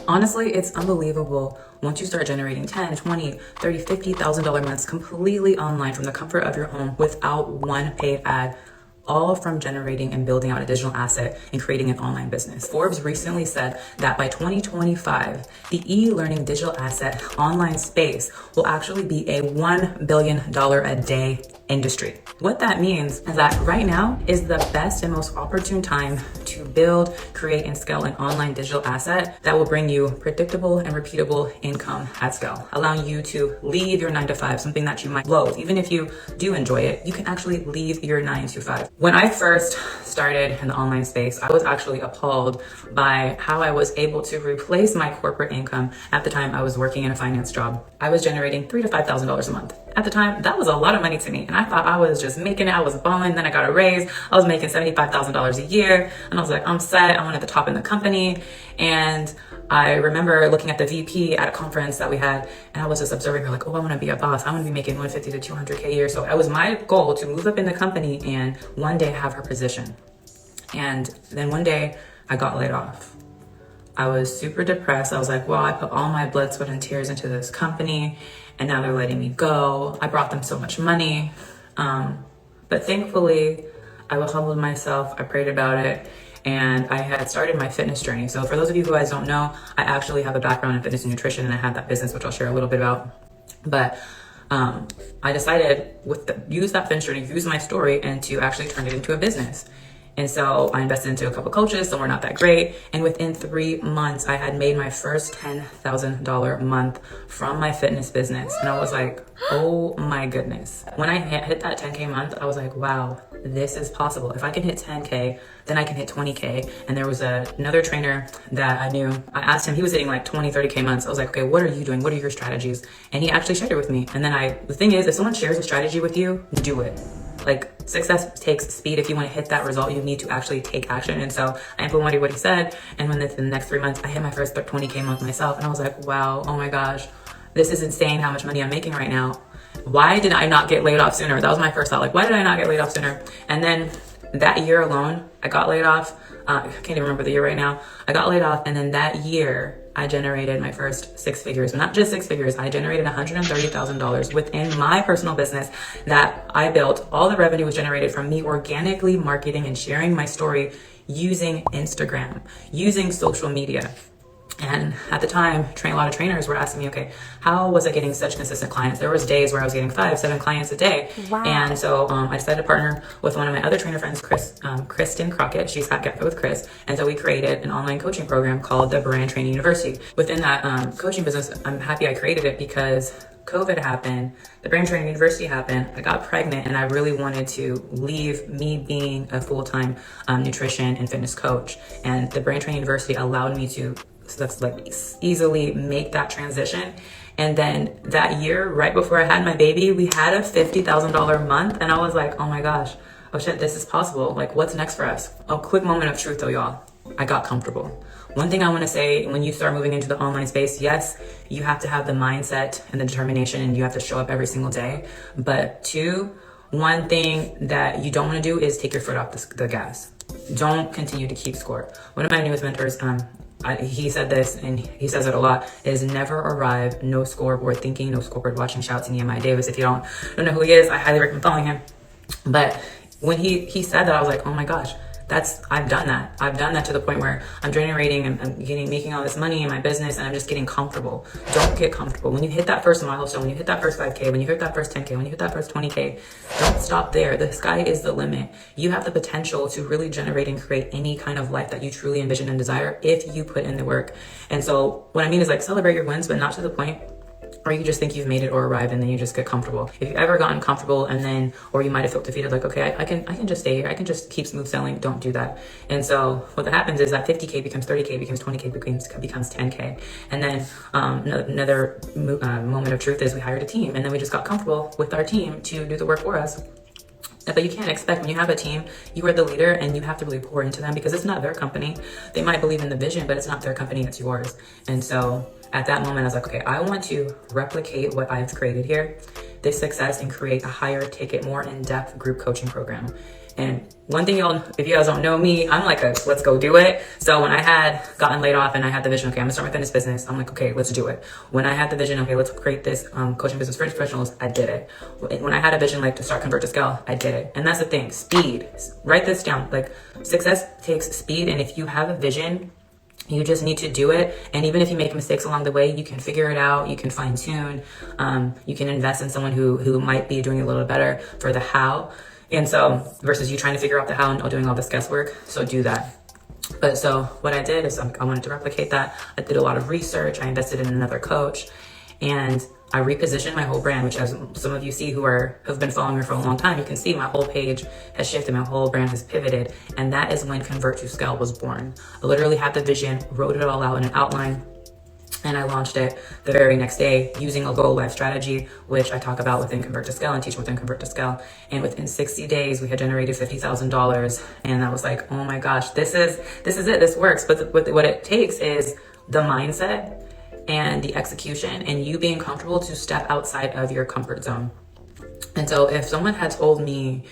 Honestly, it's unbelievable once you start generating 10, 20, 30, $50,000 months completely online from the comfort of your home without one paid ad, all from generating and building out a digital asset and creating an online business. Forbes recently said that by 2025, the e-learning digital asset online space will actually be a $1 billion a day industry. What that means is that right now is the best and most opportune time to build, create, and scale an online digital asset that will bring you predictable and repeatable income at scale, allowing you to leave your 9-to-5, something that you might loathe. Even if you do enjoy it, you can actually leave your 9-to-5. When I first started in the online space, I was actually appalled by how I was able to replace my corporate income. At the time, I was working in a finance job. I was generating $3,000 to $5,000 a month. At the time, that was a lot of money to me. And I thought I was just making it. I was balling. Then I got a raise. I was making $75,000 a year. And I was like, I'm set. I'm at the top in the company. And I remember looking at the VP at a conference that we had, and I was just observing her like, oh, I want to be a boss. I want to be making 150 to 200K a year. So it was my goal to move up in the company and one day have her position. And then one day I got laid off. I was super depressed. I was like, well, I put all my blood, sweat, and tears into this company, and now they're letting me go. I brought them so much money. But thankfully, I humbled myself. I prayed about it. And I had started my fitness journey. So for those of you who guys don't know, I actually have a background in fitness and nutrition, and I had that business, which I'll share a little bit about. But I decided use that fitness journey, use my story, and to actually turn it into a business. And so I invested into a couple coaches, some were not that great. And within 3 months, I had made my first $10,000 month from my fitness business. And I was like, oh my goodness. When I hit that 10K month, I was like, wow, this is possible. If I can hit 10K, then I can hit 20K. And there was another trainer that I knew. I asked him, he was hitting like 20, 30K months. I was like, okay, what are you doing? What are your strategies? And he actually shared it with me. And then the thing is, if someone shares a strategy with you, do it. Like, success takes speed. If you want to hit that result, you need to actually take action. And so I implemented what he said. And within the next 3 months, I hit my first 20K month myself. And I was like, wow, oh my gosh, this is insane how much money I'm making right now. Why did I not get laid off sooner? That was my first thought. Like, why did I not get laid off sooner? And then that year alone, I got laid off. I can't even remember the year right now. I got laid off. And then that year, I generated my first 6 figures, but not just 6 figures. I generated $130,000 within my personal business that I built. All the revenue was generated from me organically marketing and sharing my story using Instagram, using social media. And at the time, a lot of trainers were asking me, okay, how was I getting such consistent clients? There was days where I was getting 5, 7 clients a day. Wow. And so I decided to partner with one of my other trainer friends, Kristen Crockett. She's at Get Fit with Chris. And so we created an online coaching program called the Brand Training University. Within that coaching business, I'm happy I created it because COVID happened, the Brand Training University happened, I got pregnant, and I really wanted to leave me being a full-time nutrition and fitness coach. And the Brand Training University allowed me to easily make that transition. And then that year, right before I had my baby, we had a $50,000 month. And I was like, oh my gosh, oh shit, this is possible. Like, what's next for us? A quick moment of truth though, y'all. I got comfortable. One thing I want to say, when you start moving into the online space, yes, you have to have the mindset and the determination, and you have to show up every single day. But 2, one thing that you don't want to do is take your foot off the gas. Don't continue to keep score. One of my newest mentors, he said this, and he says it a lot, is never arrive, no scoreboard thinking, no scoreboard watching. Shout out to Nehemiah Davis. If you don't know who he is, I highly recommend following him. But when he said that, I was like, oh my gosh, I've done that. I've done that to the point where I'm generating and I'm making all this money in my business, and I'm just getting comfortable. Don't get comfortable. When you hit that first milestone, when you hit that first 5K, when you hit that first 10K, when you hit that first 20K, don't stop there. The sky is the limit. You have the potential to really generate and create any kind of life that you truly envision and desire if you put in the work. And so what I mean is, like, celebrate your wins, but not to the point or you just think you've made it or arrived and then you just get comfortable. If you've ever gotten comfortable and then, or you might have felt defeated, like, okay, I can just stay here. I can just keep smooth sailing. Don't do that. And so what that happens is that 50K becomes 30K, becomes 20K, becomes 10K. And then another moment of truth is we hired a team, and then we just got comfortable with our team to do the work for us. But you can't expect, when you have a team, you are the leader and you have to really pour into them, because it's not their company. They might believe in the vision, but it's not their company, it's yours. And so at that moment, I was like, okay, I want to replicate what I've created here, this success, and create a higher ticket, more in-depth group coaching program. And one thing if you guys don't know me, I'm like let's go do it. So when I had gotten laid off and I had the vision, okay, I'm gonna start my fitness business, I'm like, okay, let's do it. When I had the vision, okay, let's create this coaching business for professionals, I did it. When I had a vision like to start Convert to Scale, I did it. And that's the thing, speed. Write this down. Like, success takes speed, and if you have a vision, you just need to do it. And even if you make mistakes along the way, you can figure it out. You can fine tune. You can invest in someone who might be doing a little better for the how. And so versus you trying to figure out the how and doing all this guesswork. So do that. But so what I did is I wanted to replicate that. I did a lot of research. I invested in another coach, and I repositioned my whole brand, which, as some of you see who've been following me for a long time, you can see my whole page has shifted, my whole brand has pivoted. And that is when Convert to Scale was born. I literally had the vision, wrote it all out in an outline, and I launched it the very next day using a goal life strategy, which I talk about within Convert to Scale and teach within Convert to Scale. And within 60 days, we had generated $50,000. And I was like, oh my gosh, this is it, this works. But what it takes is the mindset and the execution, and you being comfortable to step outside of your comfort zone. And so if someone had told me,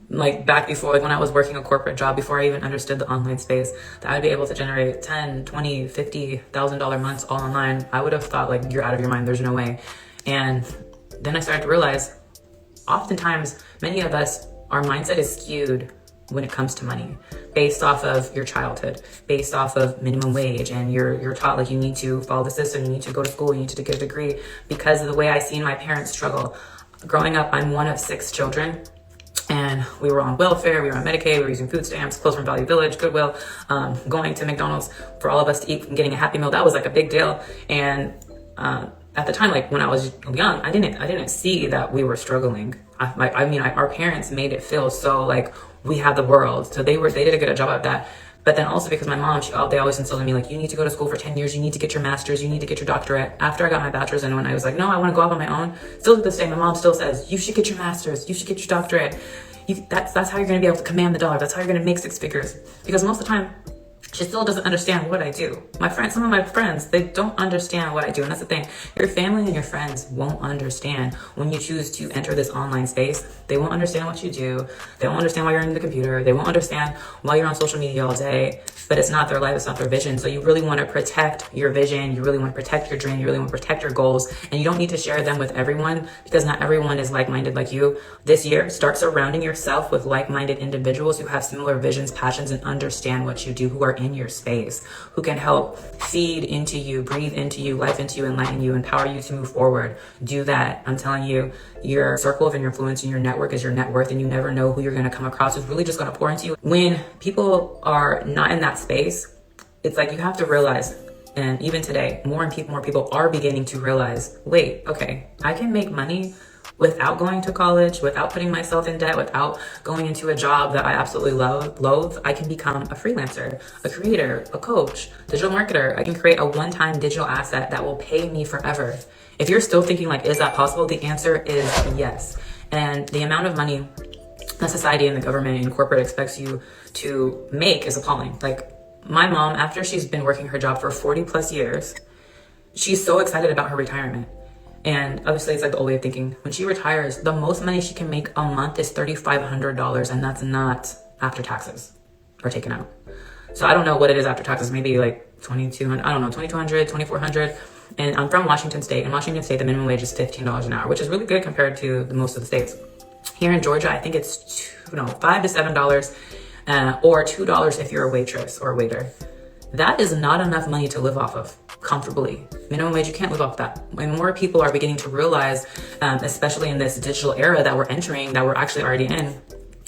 like back before, like when I was working a corporate job, before I even understood the online space, that I'd be able to generate $10, $20, $50,000 months all online, I would have thought like, you're out of your mind, there's no way. And then I started to realize, oftentimes, many of us, our mindset is skewed when it comes to money, based off of your childhood, based off of minimum wage, and you're taught like you need to follow the system, you need to go to school, you need to get a degree, because of the way I seen my parents struggle. Growing up, I'm one of 6 children, and we were on welfare, we were on Medicaid, we were using food stamps, clothes from Value Village, Goodwill, going to McDonald's for all of us to eat and getting a Happy Meal. That was like a big deal. And at the time, like when I was young, I didn't see that we were struggling. Our parents made it feel so like we had the world. So they did a good job of that. But then also because my mom, they always instilled in me, like, you need to go to school for 10 years, you need to get your master's, you need to get your doctorate. After I got my bachelor's, and when I was like, no, I want to go off on my own, still to this day, my mom still says, you should get your master's, you should get your doctorate. That's how you're going to be able to command the dollar. That's how you're going to make 6 figures. Because most of the time, she still doesn't understand what I do. Some of my friends, they don't understand what I do. And that's the thing. Your family and your friends won't understand when you choose to enter this online space. They won't understand what you do. They won't understand why you're in the computer. They won't understand why you're on social media all day. But it's not their life, it's not their vision. So you really want to protect your vision. You really want to protect your dream. You really want to protect your goals. And you don't need to share them with everyone, because not everyone is like-minded like you. This year, start surrounding yourself with like-minded individuals who have similar visions, passions, and understand what you do, who are in your space, who can help feed into you, breathe into you, life into you, enlighten you, empower you to move forward. Do that. I'm telling you, your circle of influence and your network is your net worth, and you never know who you're going to come across who's really just going to pour into you. When people are not in that space, it's like you have to realize, and even today, more people are beginning to realize, wait, okay, I can make money without going to college, without putting myself in debt, without going into a job that I absolutely loathe. I can become a freelancer, a creator, a coach, digital marketer. I can create a one-time digital asset that will pay me forever. If you're still thinking like, is that possible? The answer is yes. And the amount of money that society and the government and corporate expects you to make is appalling. Like my mom, after she's been working her job for 40 plus years, she's so excited about her retirement. And obviously it's like the old way of thinking. When she retires, the most money she can make a month is $3,500, and that's not after taxes are taken out. So I don't know what it is after taxes, maybe like 2,200, I don't know, 2,200, 2,400. And I'm from Washington State. In Washington State, the minimum wage is $15 an hour, which is really good compared to most of the states. Here in Georgia, I think it's $5 to $7, or $2 if you're a waitress or a waiter. That is not enough money to live off of comfortably. Minimum wage, you can't live off that. When more people are beginning to realize, especially in this digital era that we're entering, that we're actually already in,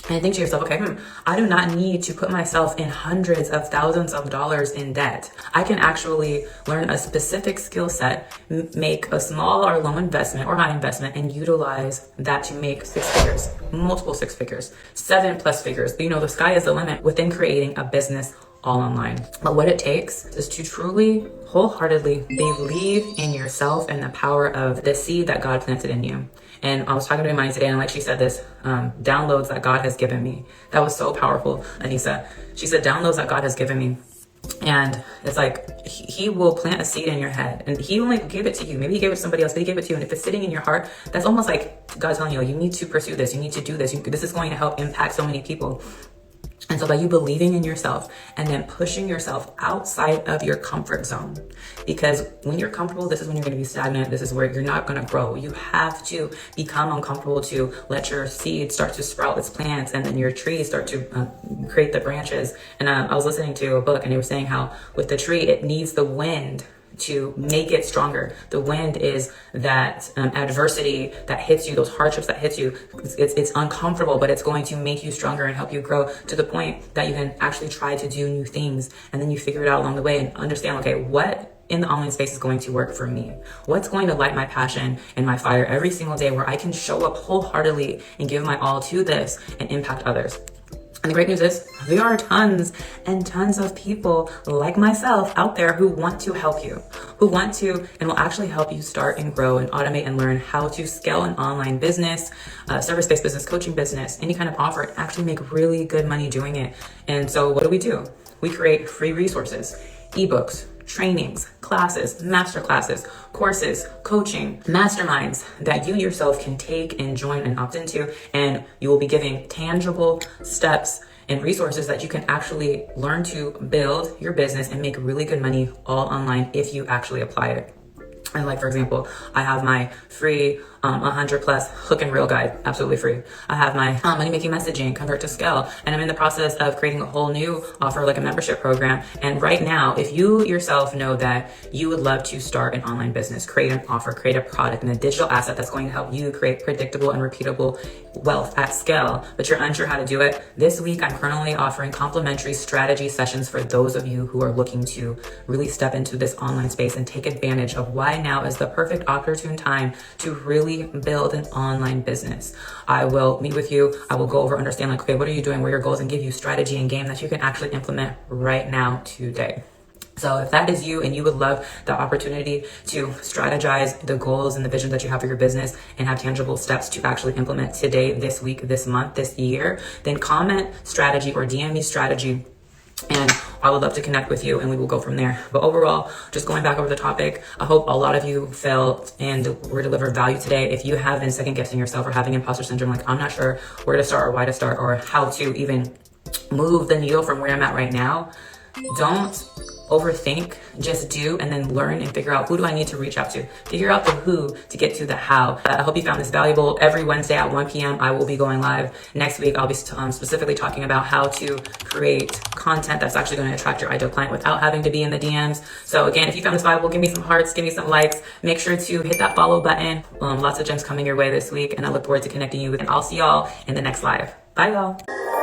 and think to yourself, okay, I do not need to put myself in hundreds of thousands of dollars in debt. I can actually learn a specific skill set, make a small or low investment or high investment, and utilize that to make 6 figures, multiple 6 figures, 7+ figures. You know, the sky is the limit within creating a business all online. But what it takes is to truly, wholeheartedly believe in yourself and the power of the seed that God planted in you. And I was talking to my mind today, and like she said this, downloads that God has given me. That was so powerful, Anissa. She said, downloads that God has given me. And it's like he will plant a seed in your head, and he only gave it to you. Maybe he gave it to somebody else, but he gave it to you. And if it's sitting in your heart, that's almost like God telling you, you need to pursue this, you need to do this. This is going to help impact so many people. And so by you believing in yourself and then pushing yourself outside of your comfort zone, because when you're comfortable, this is when you're going to be stagnant. This is where you're not going to grow. You have to become uncomfortable to let your seed start to sprout its plants, and then your trees start to create the branches. And I was listening to a book, and they were saying how with the tree, it needs the wind to make it stronger. The wind is that adversity that hits you, those hardships that hits you. It's uncomfortable, but it's going to make you stronger and help you grow to the point that you can actually try to do new things. And then you figure it out along the way and understand, okay, what in the online space is going to work for me? What's going to light my passion and my fire every single day, where I can show up wholeheartedly and give my all to this and impact others? And the great news is there are tons and tons of people like myself out there who want to help you, who want to and will actually help you start and grow and automate and learn how to scale an online business, service-based business, coaching business, any kind of offer, and actually make really good money doing it. And so what do? We create free resources, ebooks, trainings, classes, master classes, courses, coaching, masterminds that you yourself can take and join and opt into. And you will be giving tangible steps and resources that you can actually learn to build your business and make really good money all online if you actually apply it. And like, for example, I have my free 100 plus hook and reel guide, absolutely free. I have my money making messaging, convert to scale, and I'm in the process of creating a whole new offer, like a membership program. And right now, if you yourself know that you would love to start an online business, create an offer, create a product and a digital asset that's going to help you create predictable and repeatable wealth at scale, but you're unsure how to do it, this week I'm currently offering complimentary strategy sessions for those of you who are looking to really step into this online space and take advantage of why now is the perfect opportune time to really build an online business. I will meet with you. I will go over, understand like, okay, what are you doing? What are your goals? And give you strategy and game that you can actually implement right now today. So if that is you and you would love the opportunity to strategize the goals and the vision that you have for your business and have tangible steps to actually implement today, this week, this month, this year, then comment strategy or DM me strategy, and I would love to connect with you and we will go from there. But overall, just going back over the topic, I hope a lot of you felt and were delivered value today. If you have been second guessing yourself or having imposter syndrome, like I'm not sure where to start or why to start or how to even move the needle from where I'm at right now, don't overthink, just do, and then learn and figure out who do I need to reach out to. Figure out the who to get to the how. I hope you found this valuable. Every Wednesday at 1 p.m. I will be going live. Next week, I'll be specifically talking about how to create content that's actually going to attract your ideal client without having to be in the DMs. So again, if you found this valuable, give me some hearts, give me some likes. Make sure to hit that follow button. Lots of gems coming your way this week, and I look forward to connecting you, and I'll see y'all in the next live. Bye, y'all.